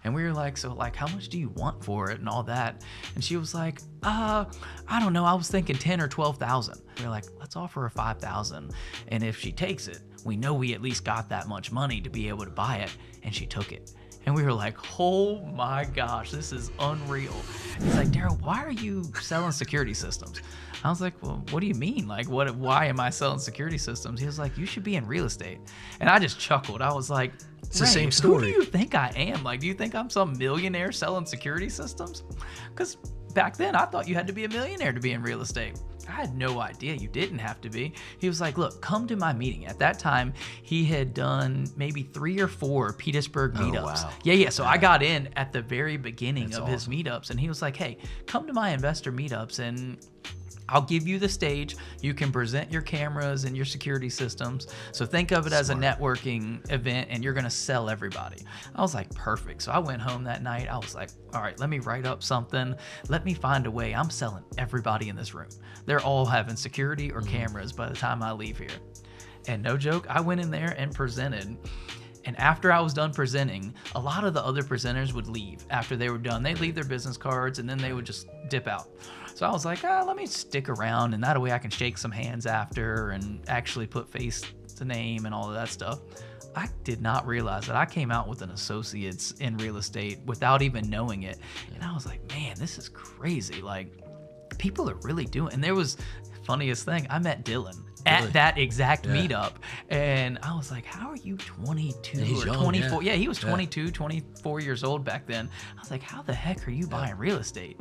And we were like, so like, how much do you want for it and all that? And she was like, I don't know. I was thinking 10 or 12,000. We were like, let's offer her 5,000. And if she takes it, we know we at least got that much money to be able to buy it. And she took it. And we were like, oh my gosh, this is unreal. He's like, Daryle, why are you selling security systems? I was like, well, what do you mean? Like, why am I selling security systems? He was like, you should be in real estate. And I just chuckled. I was like, it's the same story. Who do you think I am? Like, do you think I'm some millionaire selling security systems? Because back then I thought you had to be a millionaire to be in real estate. I had no idea you didn't have to be. He was like, look, come to my meeting. At that time, he had done maybe 3 or 4 Petersburg meetups. Oh, wow. Yeah. So I got in at the very beginning of his meetups, and he was like, hey, come to my investor meetups and I'll give you the stage. You can present your cameras and your security systems. So think of it as a networking event, and you're going to sell everybody. I was like, perfect. So I went home that night. I was like, all right, let me write up something. Let me find a way. I'm selling everybody in this room. They're all having security or cameras by the time I leave here. And no joke, I went in there and presented. And after I was done presenting, a lot of the other presenters would leave after they were done. They'd leave their business cards and then they would just dip out. So I was like, let me stick around, and that way I can shake some hands after and actually put face to name and all of that stuff. I did not realize that I came out with an associate's in real estate without even knowing it. And I was like, man, this is crazy. Like, people are really doing. And there was funniest thing, I met Dylan at that exact meetup, and I was like, how are you 22 or 24? Yeah, he was 22, 24 years old back then. I was like, how the heck are you buying real estate?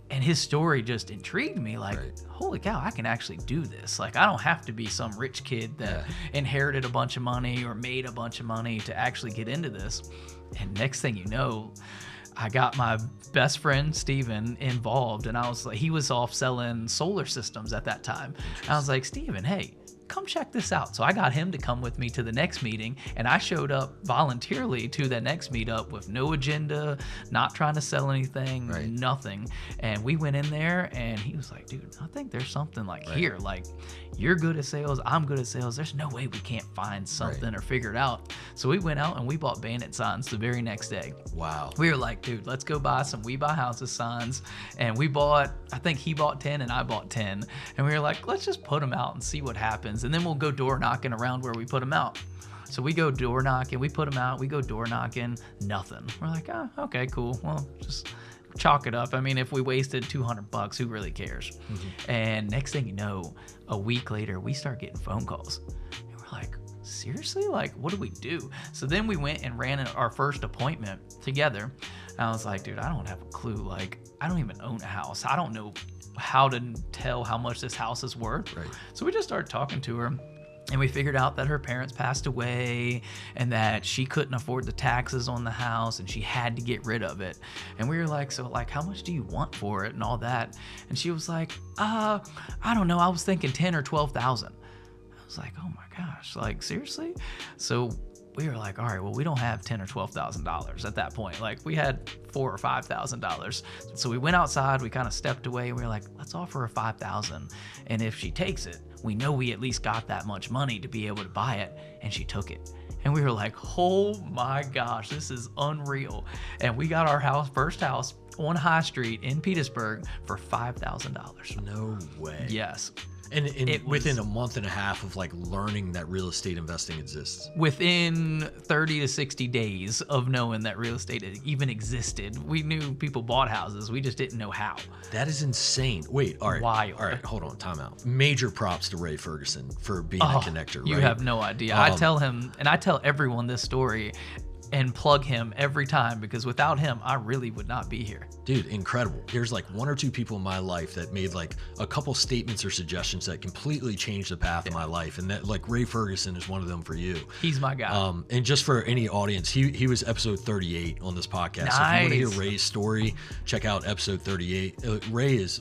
And his story just intrigued me, like, holy cow, I can actually do this. Like, I don't have to be some rich kid that inherited a bunch of money or made a bunch of money to actually get into this. And next thing you know, I got my best friend, Steven, involved, and I was like, he was off selling solar systems at that time. I was like, Steven, hey, come check this out. So I got him to come with me to the next meeting, and I showed up voluntarily to that next meetup with no agenda, not trying to sell anything, nothing. And we went in there, and he was like, dude, I think there's something like here. Like, you're good at sales, I'm good at sales. There's no way we can't find something or figure it out. So we went out and we bought bandit signs the very next day. Wow. We were like, dude, let's go buy some We Buy Houses signs. And we bought, I think he bought 10 and I bought 10. And we were like, let's just put them out and see what happens. And then we'll go door knocking around where we put them out. So we go door knocking, we put them out, we go door knocking, nothing. We're like, okay, cool. Well, just chalk it up. I mean, if we wasted $200, who really cares? And next thing you know, a week later, we start getting phone calls. And we're like, seriously? Like, what do we do? So then we went and ran our first appointment together. And I was like, dude, I don't have a clue. Like, I don't even own a house. I don't know how to tell how much this house is worth. So we just started talking to her. And we figured out that her parents passed away and that she couldn't afford the taxes on the house and she had to get rid of it. And we were like, so like, how much do you want for it and all that? And she was like, I don't know. I was thinking 10 or 12,000. I was like, oh my gosh, like seriously? So we were like, all right, well, we don't have $10,000 or $12,000 at that point. Like, we had $4,000 or $5,000. So we went outside, we kind of stepped away, and we were like, let's offer her $5,000. And if she takes it, we know we at least got that much money to be able to buy it. And she took it. And we were like, oh my gosh, this is unreal. And we got our first house on High Street in Petersburg for $5,000. No way. Yes. And within a month and a half of like learning that real estate investing exists. Within 30 to 60 days of knowing that real estate even existed, we knew people bought houses. We just didn't know how. That is insane. Wait, all right. Wild. All right, hold on, time out. Major props to Ray Ferguson for being a connector, right? You have no idea. I tell him, and I tell everyone this story and plug him every time, because without him, I really would not be here. Dude, incredible. There's like 1 or 2 people in my life that made like a couple statements or suggestions that completely changed the path of my life. And that, like, Ray Ferguson is one of them for you. He's my guy. And just for any audience, he was episode 38 on this podcast. Nice. So if you want to hear Ray's story, check out episode 38. Ray is,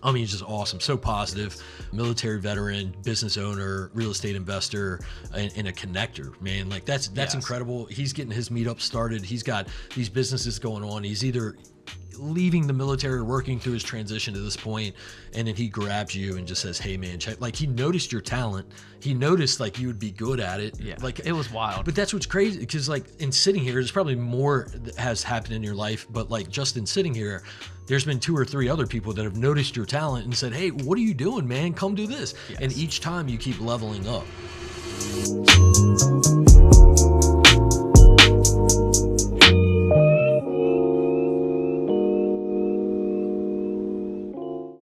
I mean, he's just awesome. So positive, military veteran, business owner, real estate investor, and a connector, man. Like, that's incredible. He's getting his meetup started. He's got these businesses going on. He's either leaving the military, working through his transition to this point, and then he grabs you and just says, "Hey man, check." Like, he noticed your talent. He noticed like you would be good at it. Yeah, like it was wild. But that's what's crazy, because like in sitting here, there's probably more that has happened in your life, but like just in sitting here, there's been 2 or 3 other people that have noticed your talent and said, "Hey, what are you doing, man? Come do this." Yes. And each time you keep leveling up.